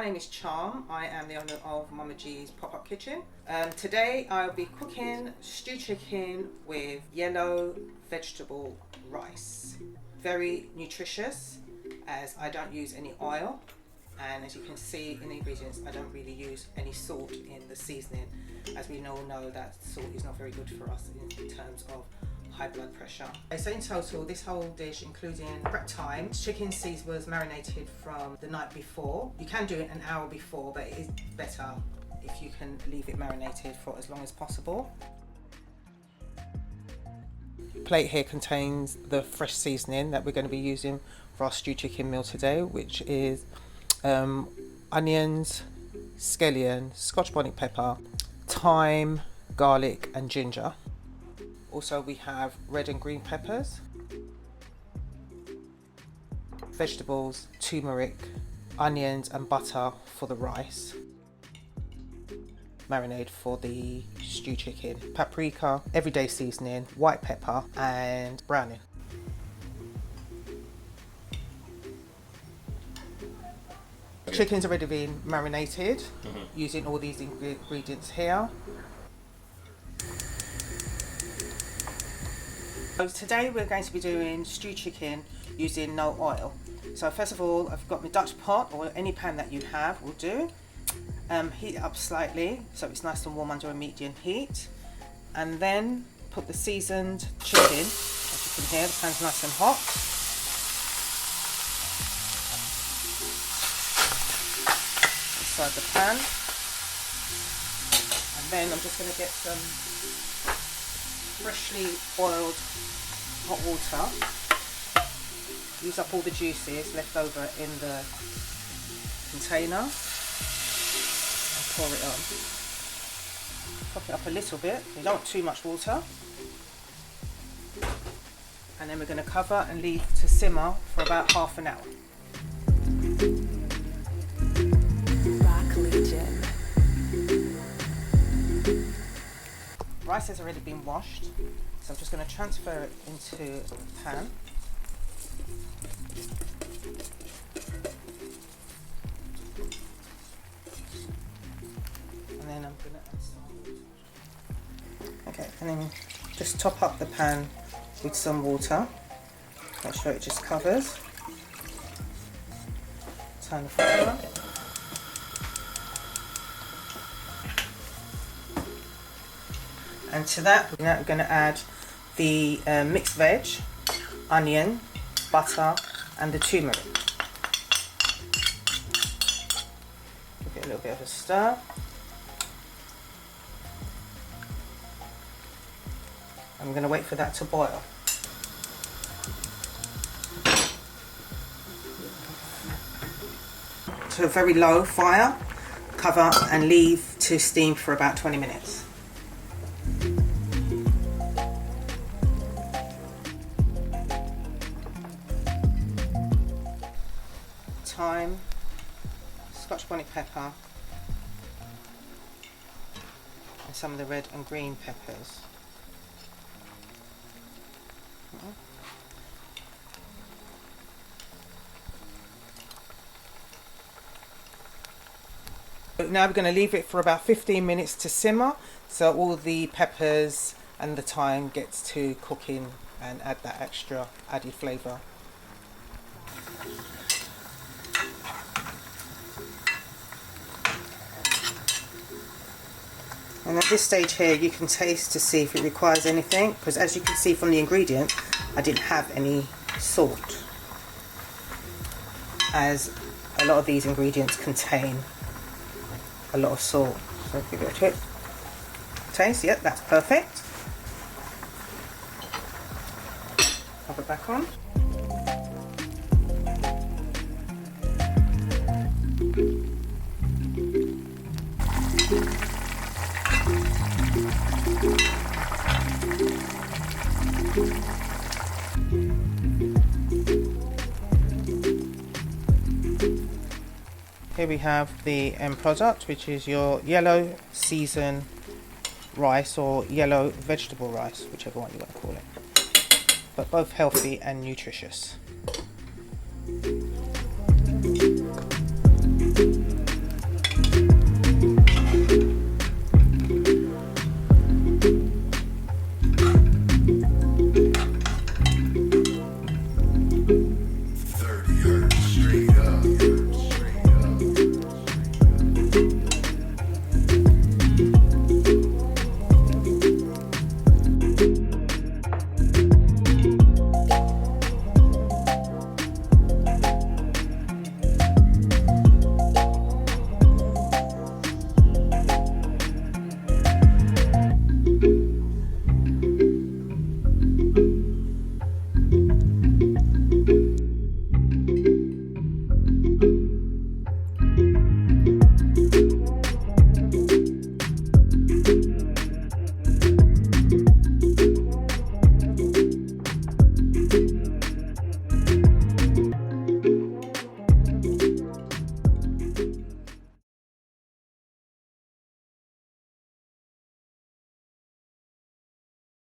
name is Charm. I am the owner of Mama G's Pop-Up Kitchen. Today I'll be cooking stewed chicken with yellow vegetable rice. Very nutritious, as I don't use any oil, and as you can see in the ingredients, I don't really use any salt in the seasoning, as we all know that salt is not very good for us in terms of high blood pressure. So in total, this whole dish, including prep time, chicken seeds was marinated from the night before. You can do it an hour before, but it is better if you can leave it marinated for as long as possible. The plate here contains the fresh seasoning that we're going to be using for our stewed chicken meal today, which is onions, scallion, Scotch bonnet pepper, thyme, garlic and ginger. Also we have red and green peppers, vegetables, turmeric, onions and butter for the rice, marinade for the stewed chicken, paprika, everyday seasoning, white pepper and browning. Chicken's already been marinated using all these ingredients here. So today we're going to be doing stewed chicken using no oil. So first of all, I've got my Dutch pot, or any pan that you have will do. Heat it up slightly so it's nice and warm under a medium heat, and then put the seasoned chicken. As you can hear, the pan's nice and hot. Inside the pan, and then I'm just going to get some freshly boiled hot water. Use up all the juices left over in the container and pour it on. Top it up a little bit, you don't want too much water. And then we're going to cover and leave to simmer for about half an hour. Rice has already been washed, so I'm just going to transfer it into the pan. And then I'm going to add some water. Okay, and then just top up the pan with some water. Make sure it just covers. Turn the fire on. And to that, we're now going to add the mixed veg, onion, butter and the turmeric. Give it a little bit of a stir. I'm going to wait for that to boil. To a very low fire, cover and leave to steam for about 20 minutes. Thyme, Scotch bonnet pepper and some of the red and green peppers. Now we're going to leave it for about 15 minutes to simmer, so all the peppers and the thyme gets to cooking and add that extra added flavour. And at this stage here, you can taste to see if it requires anything, because as you can see from the ingredients, I didn't have any salt, as a lot of these ingredients contain a lot of salt. So give it a quick taste. Yep, that's perfect. Pop it back on. Here we have the end product, which is your yellow seasoned rice or yellow vegetable rice, whichever one you want to call it, but both healthy and nutritious.